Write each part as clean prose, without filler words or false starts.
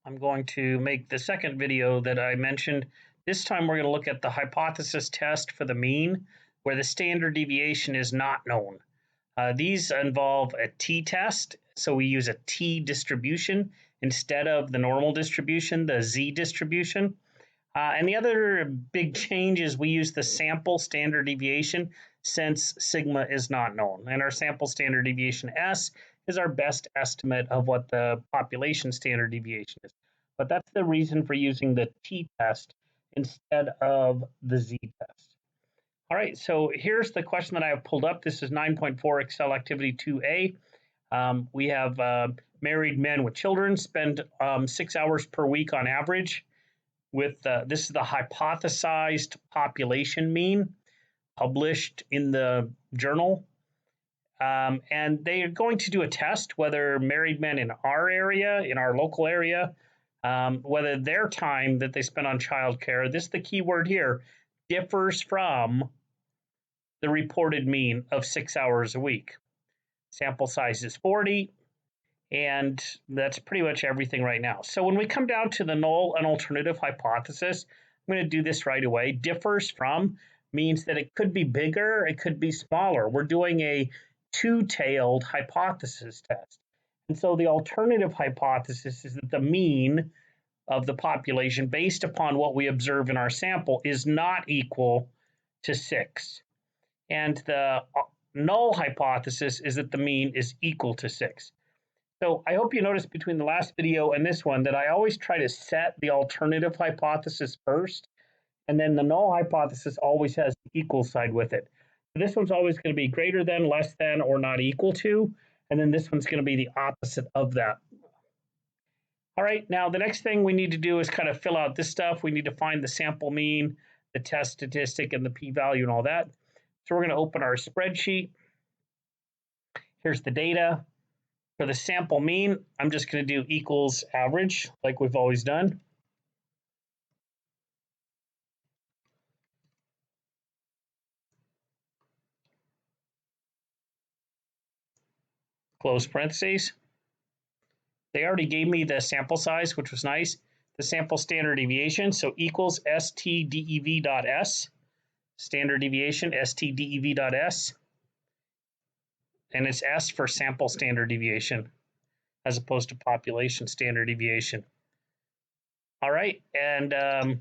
I'm going to make the second video that I mentioned. This time we're going to look at the hypothesis test for the mean, where the standard deviation is not known. These involve a t-test, so we use a t-distribution instead of the normal distribution, the z-distribution. And the other big change is we use the sample standard deviation since sigma is not known. And our sample standard deviation S is our best estimate of what the population standard deviation is. But that's the reason for using the t-test instead of the z-test. All right, so here's the question that I have pulled up. This is 9.4 Excel Activity 2A. We have married men with children spend 6 hours per week on average. With this is the hypothesized population mean published in the journal. And they are going to do a test whether married men in our area, in our local area, whether their time that they spend on childcare, this is the key word here, differs from the reported mean of 6 hours a week. Sample size is 40, and that's pretty much everything right now. So when we come down to the null and alternative hypothesis, I'm going to do this right away. Differs from means that it could be bigger, it could be smaller. We're doing a two-tailed hypothesis test. And so the alternative hypothesis is that the mean of the population based upon what we observe in our sample is not equal to 6. And the null hypothesis is that the mean is equal to 6. So I hope you noticed between the last video and this one that I always try to set the alternative hypothesis first, and then the null hypothesis always has the equal side with it. So this one's always going to be greater than, less than, or not equal to, and then this one's going to be the opposite of that. All right, now the next thing we need to do is kind of fill out this stuff. We need to find the sample mean, the test statistic, and the p-value and all that. So we're going to open our spreadsheet. Here's the data. For the sample mean, I'm just going to do equals average, like we've always done. Close parentheses. They already gave me the sample size, which was nice. The sample standard deviation, so equals stdev.s. Standard deviation, stdev.s. And it's S for sample standard deviation as opposed to population standard deviation. All right, and all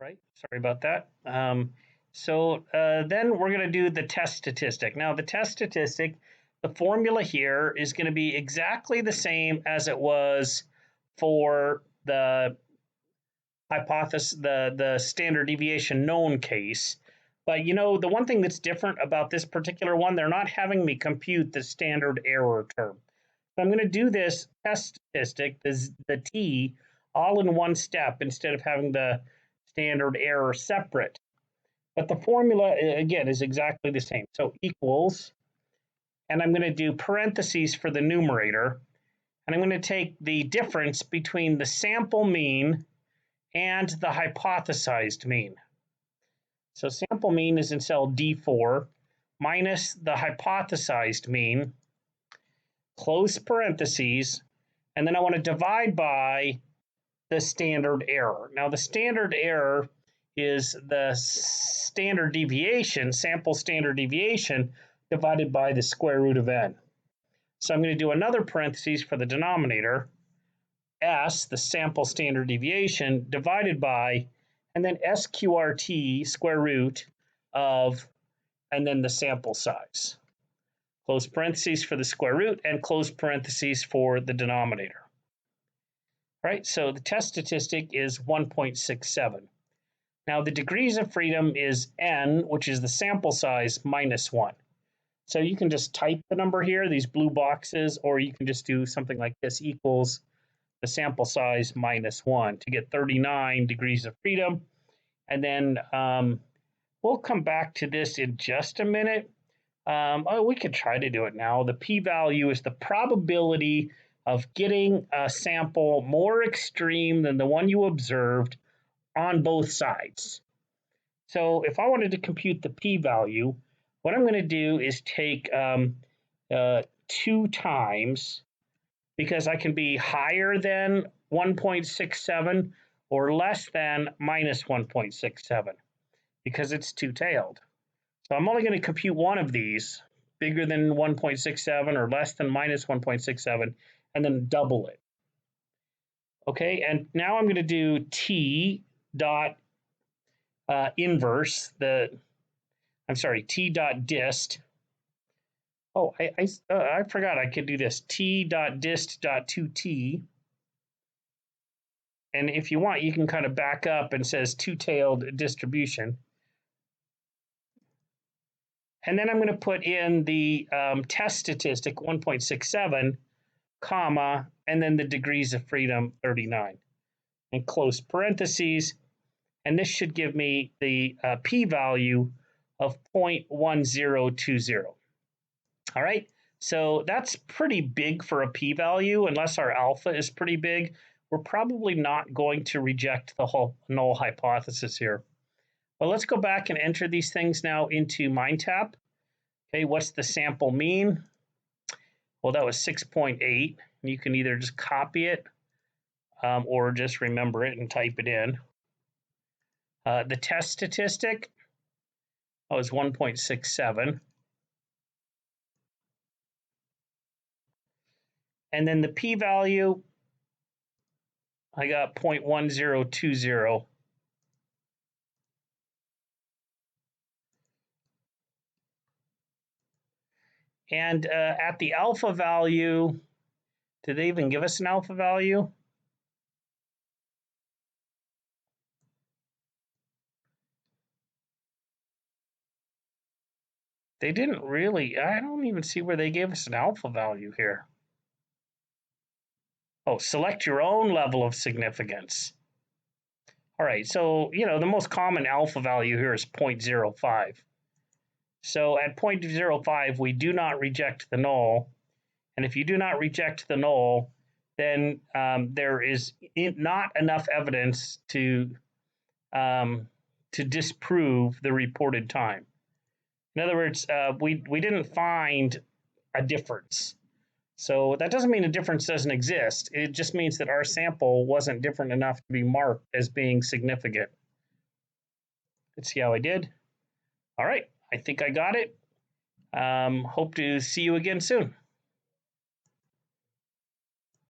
right, sorry about that. So then we're going to do the test statistic. Now the test statistic, the formula here is going to be exactly the same as it was for the hypothesis, the standard deviation known case. But you know, the one thing that's different about this particular one, they're not having me compute the standard error term. So I'm going to do this test statistic, the t, all in one step instead of having the standard error separate. But the formula, again, is exactly the same. So equals, and I'm going to do parentheses for the numerator, and I'm going to take the difference between the sample mean and the hypothesized mean. So sample mean is in cell D4 minus the hypothesized mean, close parentheses, and then I want to divide by the standard error. Now the standard error is the standard deviation, sample standard deviation, divided by the square root of n. So I'm going to do another parentheses for the denominator, S, the sample standard deviation, divided by, and then SQRT, square root of, and then the sample size. Close parentheses for the square root and close parentheses for the denominator. All right, so the test statistic is 1.67. Now the degrees of freedom is n, which is the sample size, minus 1. So you can just type the number here, these blue boxes, or you can just do something like this, equals the sample size minus 1 to get 39 degrees of freedom. And then we'll come back to this in just a minute. We could try to do it now. The p-value is the probability of getting a sample more extreme than the one you observed on both sides. So if I wanted to compute the p-value, what I'm going to do is take 2 times because I can be higher than 1.67 or less than minus 1.67 because it's two-tailed. So I'm only going to compute one of these, bigger than 1.67 or less than minus 1.67, and then double it. Okay, and now I'm going to do t dot inverse, t dot dist. Oh, I forgot I could do this. T dot dist dot 2t. And if you want, you can kind of back up and says two-tailed distribution. And then I'm going to put in the test statistic 1.67, comma, and then the degrees of freedom 39, and close parentheses. And this should give me the p-value of 0.1020. All right, so that's pretty big for a p-value. Unless our alpha is pretty big, we're probably not going to reject the whole null hypothesis here. Well, let's go back and enter these things now into MindTap. Okay, what's the sample mean? Well, that was 6.8. You can either just copy it or just remember it and type it in. The test statistic was 1.67. And then the p-value, I got 0.1020. And at the alpha value, did they even give us an alpha value? They didn't really. I don't even see where they gave us an alpha value here. Oh, select your own level of significance. All right, so, the most common alpha value here is 0.05. So at 0.05, we do not reject the null. And if you do not reject the null, then there is not enough evidence to disprove the reported time. In other words, we didn't find a difference. So that doesn't mean a difference doesn't exist. It just means that our sample wasn't different enough to be marked as being significant. Let's see how I did. All right, I think I got it. Hope to see you again soon.